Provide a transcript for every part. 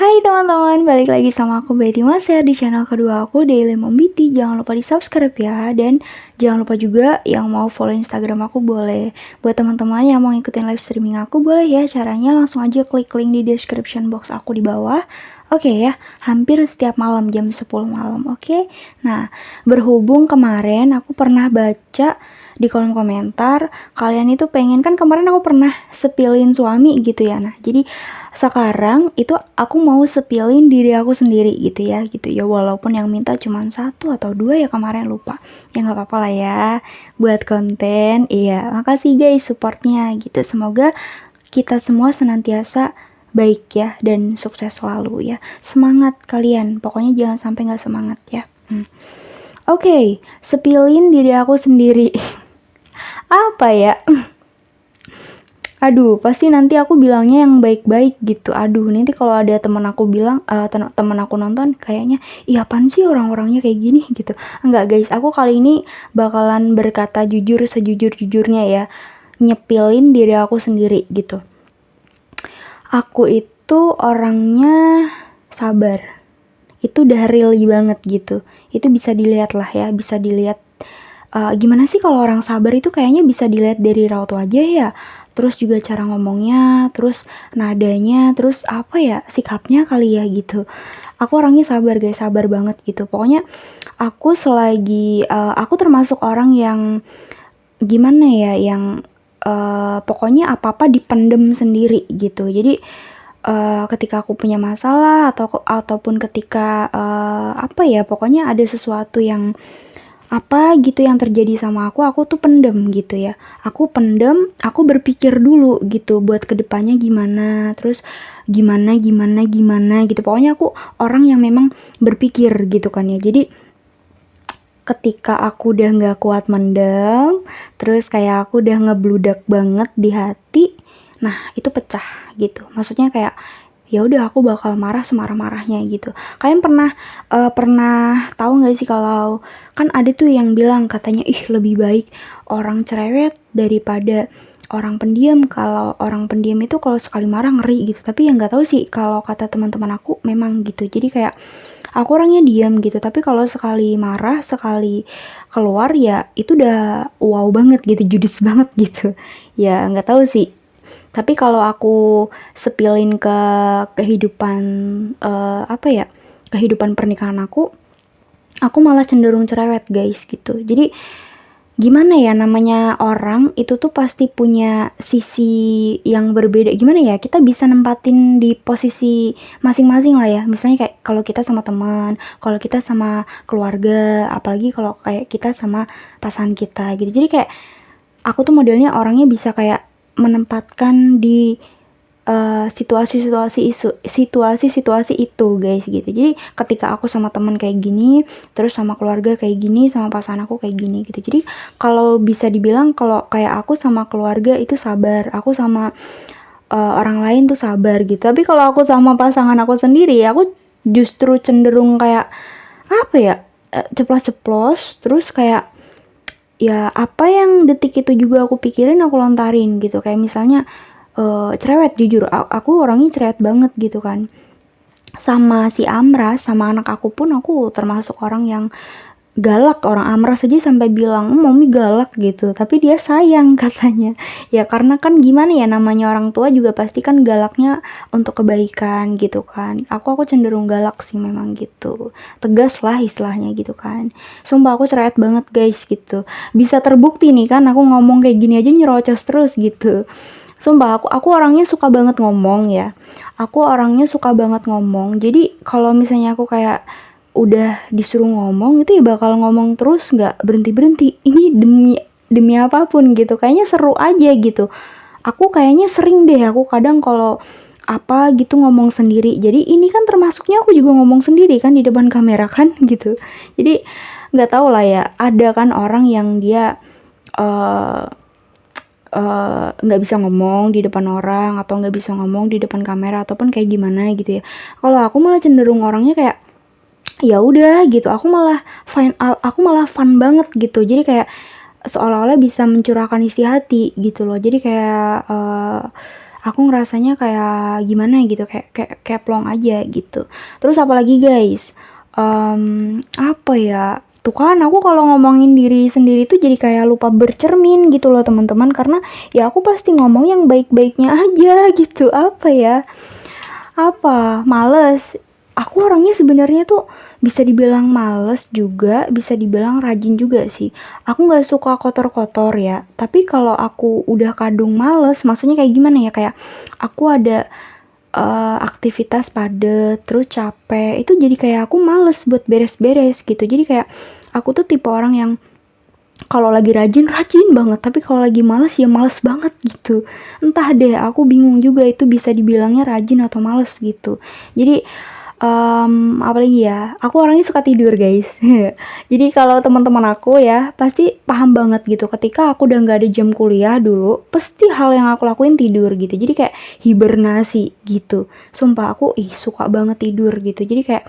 Hai teman-teman, balik lagi sama aku Betty Maser di channel kedua aku Daily Mombiti. Jangan lupa di subscribe ya, dan jangan lupa juga yang mau follow Instagram aku boleh. Buat teman-teman yang mau ngikutin live streaming aku boleh ya, caranya langsung aja klik link di description box aku di bawah. Oke ya, hampir setiap malam jam 10 malam, oke? Nah, berhubung kemarin aku pernah baca di kolom komentar, kalian itu pengen, kan kemarin aku pernah sepilin suami gitu ya. Nah, jadi sekarang itu aku mau sepilin diri aku sendiri gitu ya, walaupun yang minta cuma 1 atau 2 ya kemarin, lupa ya, nggak apa-apa lah ya buat konten. Iya, makasih guys supportnya gitu, semoga kita semua senantiasa baik ya dan sukses selalu ya. Semangat kalian, pokoknya jangan sampai nggak semangat ya. Oke, sepilin diri aku sendiri. Apa ya? Aduh, pasti nanti aku bilangnya yang baik-baik gitu. Aduh, nanti kalau ada teman aku bilang, teman aku nonton kayaknya, "Ih, apaan sih orang-orangnya kayak gini?" gitu. Enggak guys, aku kali ini bakalan berkata jujur sejujur-jujurnya ya. Nyepilin diri aku sendiri gitu. Aku itu orangnya sabar. Itu udah really banget gitu. Itu bisa dilihat lah ya, bisa dilihat. Gimana sih kalau orang sabar itu kayaknya bisa dilihat dari raut wajah ya, terus juga cara ngomongnya, terus nadanya, terus apa ya, sikapnya kali ya gitu. Aku orangnya sabar guys, sabar banget gitu. Pokoknya aku termasuk orang yang gimana ya, yang pokoknya apa-apa dipendem sendiri gitu. Jadi ketika aku punya masalah ataupun ketika apa ya, pokoknya ada sesuatu yang apa gitu yang terjadi sama aku tuh pendem gitu ya. Aku pendem, aku berpikir dulu gitu buat kedepannya gimana, terus gimana gitu. Pokoknya aku orang yang memang berpikir gitu kan ya. Jadi ketika aku udah nggak kuat mendem, terus kayak aku udah ngebludak banget di hati, nah itu pecah gitu. Maksudnya kayak ya udah, aku bakal marah semarah-marahnya gitu. Kalian pernah tahu nggak sih kalau kan ada tuh yang bilang katanya, ih lebih baik orang cerewet daripada orang pendiam. Kalau orang pendiam itu kalau sekali marah ngeri gitu. Tapi yang nggak tahu sih, kalau kata teman-teman aku memang gitu. Jadi kayak aku orangnya diam gitu, tapi kalau sekali marah, sekali keluar ya itu udah wow banget gitu, judes banget gitu. Ya nggak tahu sih. Tapi kalau aku sepilin ke kehidupan apa ya, kehidupan pernikahan aku malah cenderung cerewet guys gitu. Jadi gimana ya, namanya orang itu tuh pasti punya sisi yang berbeda. Gimana ya, kita bisa nempatin di posisi masing-masing lah ya. Misalnya kayak kalau kita sama teman, kalau kita sama keluarga, apalagi kalau kayak kita sama pasangan kita gitu. Jadi kayak aku tuh modelnya orangnya bisa kayak menempatkan di situasi-situasi itu guys gitu. Jadi ketika aku sama teman kayak gini, terus sama keluarga kayak gini, sama pasangan aku kayak gini gitu. Jadi kalau bisa dibilang kalau kayak aku sama keluarga itu sabar, aku sama orang lain tuh sabar gitu. Tapi kalau aku sama pasangan aku sendiri, aku justru cenderung kayak apa ya, ceplos-ceplos, terus kayak ya apa yang detik itu juga aku pikirin aku lontarin gitu. Kayak misalnya cerewet, jujur aku orangnya cerewet banget gitu kan. Sama si Amras, sama anak aku pun aku termasuk orang yang galak. Orang Amras aja sampai bilang, "Mami galak" gitu, tapi dia sayang katanya. Ya karena kan gimana ya, namanya orang tua juga pasti kan galaknya untuk kebaikan gitu kan. Aku cenderung galak sih memang gitu, tegas lah istilahnya gitu kan. Sumpah aku cerewet banget guys gitu, bisa terbukti nih kan, aku ngomong kayak gini aja nyerocos terus gitu. Sumpah aku orangnya suka banget ngomong ya. Aku orangnya suka banget ngomong. Jadi kalau misalnya aku kayak udah disuruh ngomong itu ya bakal ngomong terus, nggak berhenti-berhenti. Ini demi apapun gitu. Kayaknya seru aja gitu. Aku kayaknya sering deh aku kadang kalau apa gitu ngomong sendiri. Jadi ini kan termasuknya aku juga ngomong sendiri kan di depan kamera kan gitu. Jadi nggak tahu lah ya, ada kan orang yang dia nggak bisa ngomong di depan orang atau nggak bisa ngomong di depan kamera ataupun kayak gimana gitu ya. Kalau aku malah cenderung orangnya kayak ya udah gitu, aku malah fun banget gitu. Jadi kayak seolah-olah bisa mencurahkan isi hati gitu loh. Jadi kayak aku ngerasanya kayak gimana gitu, kayak plong aja gitu. Terus apalagi guys, apa ya, tuh kan aku kalau ngomongin diri sendiri tuh jadi kayak lupa bercermin gitu loh teman-teman, karena ya aku pasti ngomong yang baik-baiknya aja gitu. Apa ya, males. Aku orangnya sebenarnya tuh bisa dibilang males juga, bisa dibilang rajin juga sih. Aku nggak suka kotor-kotor ya, tapi kalau aku udah kadung males, maksudnya kayak gimana ya, kayak aku ada aktivitas padat, terus capek, itu jadi kayak aku males buat beres-beres gitu. Jadi kayak aku tuh tipe orang yang kalau lagi rajin, rajin banget, tapi kalau lagi males ya males banget gitu. Entah deh, aku bingung juga itu bisa dibilangnya rajin atau males gitu. Jadi apalagi ya, aku orangnya suka tidur guys. Jadi kalau teman-teman aku ya pasti paham banget gitu, ketika aku udah nggak ada jam kuliah dulu, pasti hal yang aku lakuin tidur gitu. Jadi kayak hibernasi gitu. Sumpah aku suka banget tidur gitu. Jadi kayak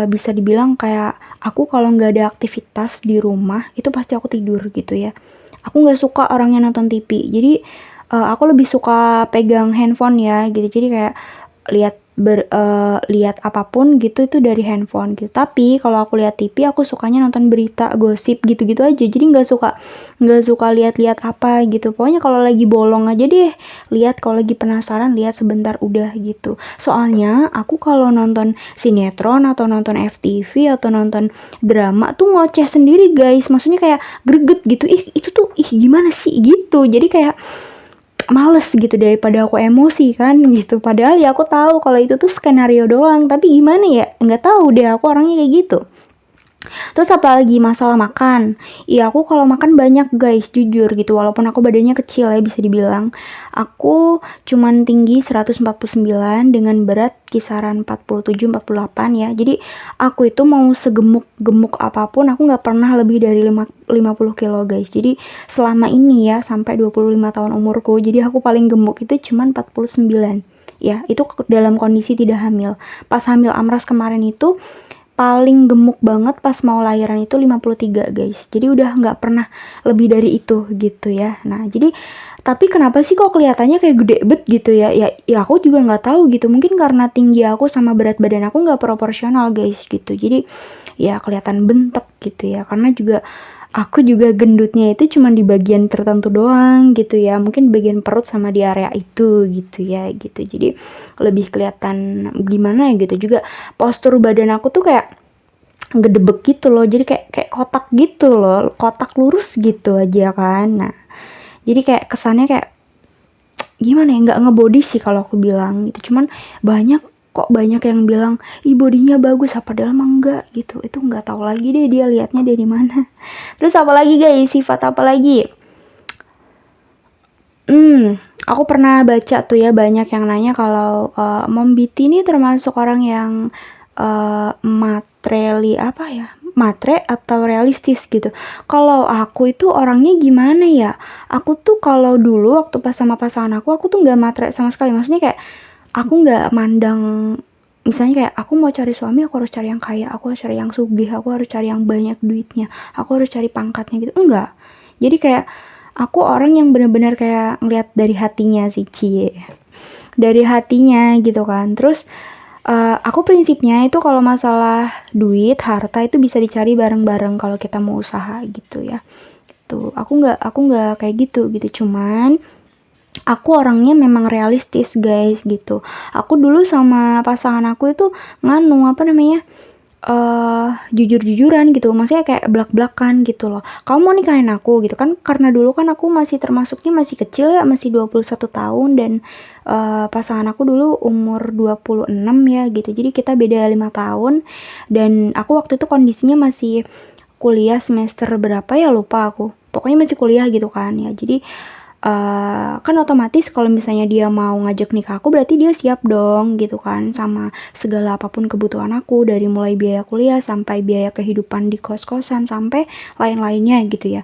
bisa dibilang kayak aku kalau nggak ada aktivitas di rumah itu pasti aku tidur gitu ya. Aku nggak suka orangnya nonton TV. Jadi aku lebih suka pegang handphone ya gitu. Jadi kayak lihat lihat apapun gitu itu dari handphone gitu. Tapi kalau aku lihat TV aku sukanya nonton berita, gosip gitu-gitu aja. Jadi nggak suka lihat-lihat apa gitu. Pokoknya kalau lagi bolong aja deh lihat, kalau lagi penasaran lihat sebentar udah gitu. Soalnya aku kalau nonton sinetron atau nonton FTV atau nonton drama tuh ngoceh sendiri guys. Maksudnya kayak greget gitu. Itu tuh gimana sih gitu. Jadi kayak males gitu daripada aku emosi kan gitu. Padahal ya aku tahu kalau itu tuh skenario doang, tapi gimana ya, nggak tahu deh aku orangnya kayak gitu. Terus apalagi masalah makan, iya aku kalau makan banyak guys, jujur gitu, walaupun aku badannya kecil ya bisa dibilang. Aku cuman tinggi 149 dengan berat kisaran 47-48 ya. Jadi aku itu mau segemuk-gemuk apapun aku nggak pernah lebih dari 50 kilo guys. Jadi selama ini ya sampai 25 tahun umurku, jadi aku paling gemuk itu cuman 49 ya, itu dalam kondisi tidak hamil. Pas hamil Amras kemarin itu paling gemuk banget pas mau lahiran itu 53 guys. Jadi udah nggak pernah lebih dari itu gitu ya. Nah jadi tapi kenapa sih kok kelihatannya kayak gede bet gitu ya? Ya aku juga nggak tahu gitu. Mungkin karena tinggi aku sama berat badan aku nggak proporsional guys gitu. Jadi ya kelihatan bentek gitu ya. Karena juga aku juga gendutnya itu cuma di bagian tertentu doang gitu ya. Mungkin bagian perut sama di area itu gitu ya gitu. Jadi lebih kelihatan gimana ya gitu. Juga postur badan aku tuh kayak gedebek gitu loh. Jadi kayak kotak gitu loh. Kotak lurus gitu aja kan. Nah, jadi kayak kesannya kayak gimana ya, nggak ngebody sih kalau aku bilang gitu. Cuman banyak yang bilang ih bodinya bagus, apa padahal mah enggak gitu. Itu nggak tahu lagi deh dia liatnya dari mana. Terus apa lagi guys, sifat apa lagi? Aku pernah baca tuh ya, banyak yang nanya kalau Mom Biti ini termasuk orang yang matre atau realistis gitu. Kalau aku itu orangnya gimana ya? Aku tuh kalau dulu waktu pas sama pasangan aku tuh nggak matre sama sekali. Maksudnya kayak aku nggak mandang, misalnya kayak aku mau cari suami aku harus cari yang kaya, aku harus cari yang sugih, aku harus cari yang banyak duitnya, aku harus cari pangkatnya gitu. Enggak. Jadi kayak aku orang yang benar-benar kayak ngeliat dari hatinya sih, cie. Dari hatinya gitu kan. Terus aku prinsipnya itu kalau masalah duit, harta itu bisa dicari bareng-bareng kalau kita mau usaha gitu ya. Tuh, aku nggak kayak gitu. Cuman aku orangnya memang realistis guys gitu. Aku dulu sama pasangan aku itu nganu apa namanya? Jujur-jujuran gitu, maksudnya kayak belak-belakan gitu loh. Kamu mau nikahin aku gitu kan, karena dulu kan aku masih termasuknya masih kecil ya, masih 21 tahun dan pasangan aku dulu umur 26 ya gitu. Jadi kita beda 5 tahun dan aku waktu itu kondisinya masih kuliah semester berapa ya lupa aku. Pokoknya masih kuliah gitu kan ya. Jadi kan otomatis kalau misalnya dia mau ngajak nikah aku berarti dia siap dong gitu kan sama segala apapun kebutuhan aku, dari mulai biaya kuliah sampai biaya kehidupan di kos-kosan sampai lain-lainnya gitu ya.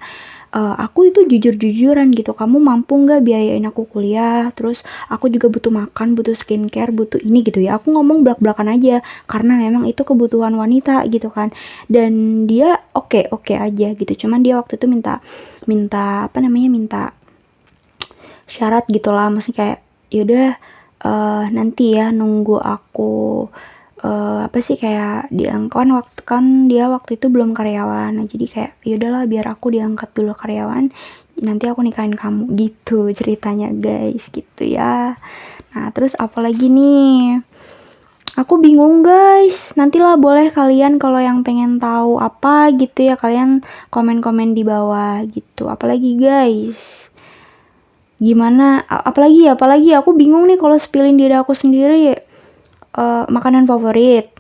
Aku itu jujur-jujuran gitu, kamu mampu nggak biayain aku kuliah, terus aku juga butuh makan, butuh skincare, butuh ini gitu ya. Aku ngomong belak-belakan aja karena memang itu kebutuhan wanita gitu kan. Dan dia oke aja gitu, cuman dia waktu itu minta minta apa namanya minta syarat gitulah, maksudnya kayak yaudah nanti ya nunggu aku apa sih kayak diangkat dia waktu itu belum karyawan. Nah, jadi kayak yaudahlah biar aku diangkat dulu karyawan, nanti aku nikahin kamu gitu ceritanya guys, gitu ya. Nah, terus apa lagi nih? Aku bingung guys. Nantilah boleh kalian kalau yang pengen tahu apa gitu ya, kalian komen-komen di bawah gitu. Apalagi guys? Gimana? Apalagi aku bingung nih kalau spillin diri aku sendiri. Makanan favorit.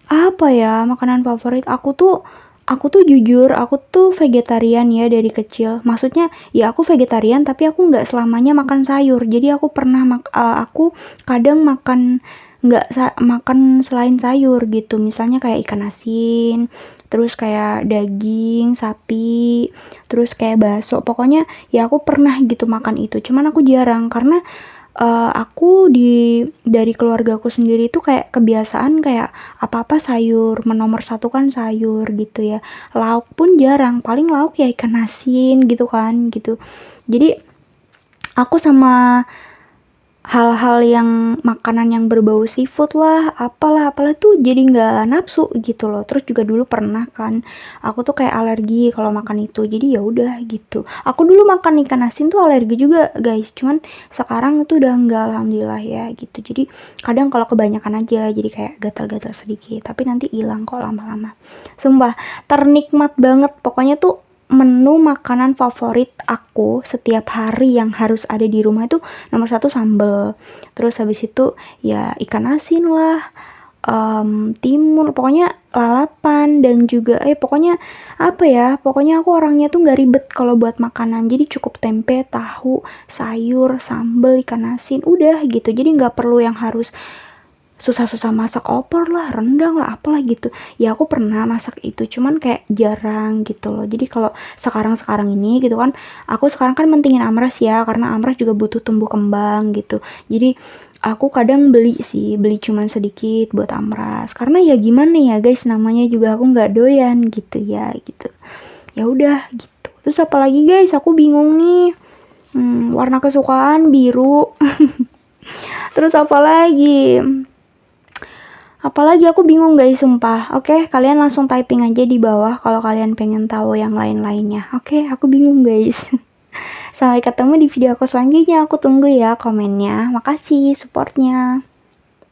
Apa ya makanan favorit? Aku tuh jujur, aku tuh vegetarian ya dari kecil. Maksudnya ya aku vegetarian tapi aku nggak selamanya makan sayur. Jadi aku pernah aku kadang makan nggak makan selain sayur gitu. Misalnya kayak ikan asin, terus kayak daging sapi, terus kayak bakso. Pokoknya ya aku pernah gitu makan itu. Cuman aku jarang karena aku dari keluargaku sendiri tuh kayak kebiasaan kayak apa-apa sayur, nomor satu kan sayur gitu ya. Lauk pun jarang, paling lauk ya ikan asin gitu kan gitu. Jadi aku sama hal-hal yang makanan yang berbau seafood lah, apalah tuh jadi nggak nafsu gitu loh. Terus juga dulu pernah kan, aku tuh kayak alergi kalau makan itu. Jadi ya udah gitu. Aku dulu makan ikan asin tuh alergi juga guys. Cuman sekarang itu udah enggak alhamdulillah ya gitu. Jadi kadang kalau kebanyakan aja jadi kayak gatal-gatal sedikit. Tapi nanti hilang kok lama-lama. Sumpah ternikmat banget. Pokoknya tuh menu makanan favorit aku setiap hari yang harus ada di rumah itu nomor satu sambal, terus habis itu ya ikan asin lah, timun, pokoknya lalapan dan juga pokoknya apa ya, pokoknya aku orangnya tuh nggak ribet kalau buat makanan. Jadi cukup tempe, tahu, sayur, sambal, ikan asin, udah gitu. Jadi nggak perlu yang harus susah-susah masak opor lah, rendang lah, apalah gitu. Ya aku pernah masak itu, cuman kayak jarang gitu loh. Jadi kalau sekarang-sekarang ini gitu kan, aku sekarang kan mentingin Amras ya, karena Amras juga butuh tumbuh kembang gitu. Jadi aku kadang beli cuman sedikit buat Amras. Karena ya gimana ya guys, namanya juga aku nggak doyan gitu ya gitu. Ya udah gitu. Terus apalagi guys, aku bingung nih. Warna kesukaan biru. Terus apalagi? Apalagi aku bingung guys, sumpah. Oke, kalian langsung typing aja di bawah kalau kalian pengen tahu yang lain-lainnya. Oke, aku bingung guys. Sampai ketemu di video aku selanjutnya. Aku tunggu ya komennya. Makasih supportnya.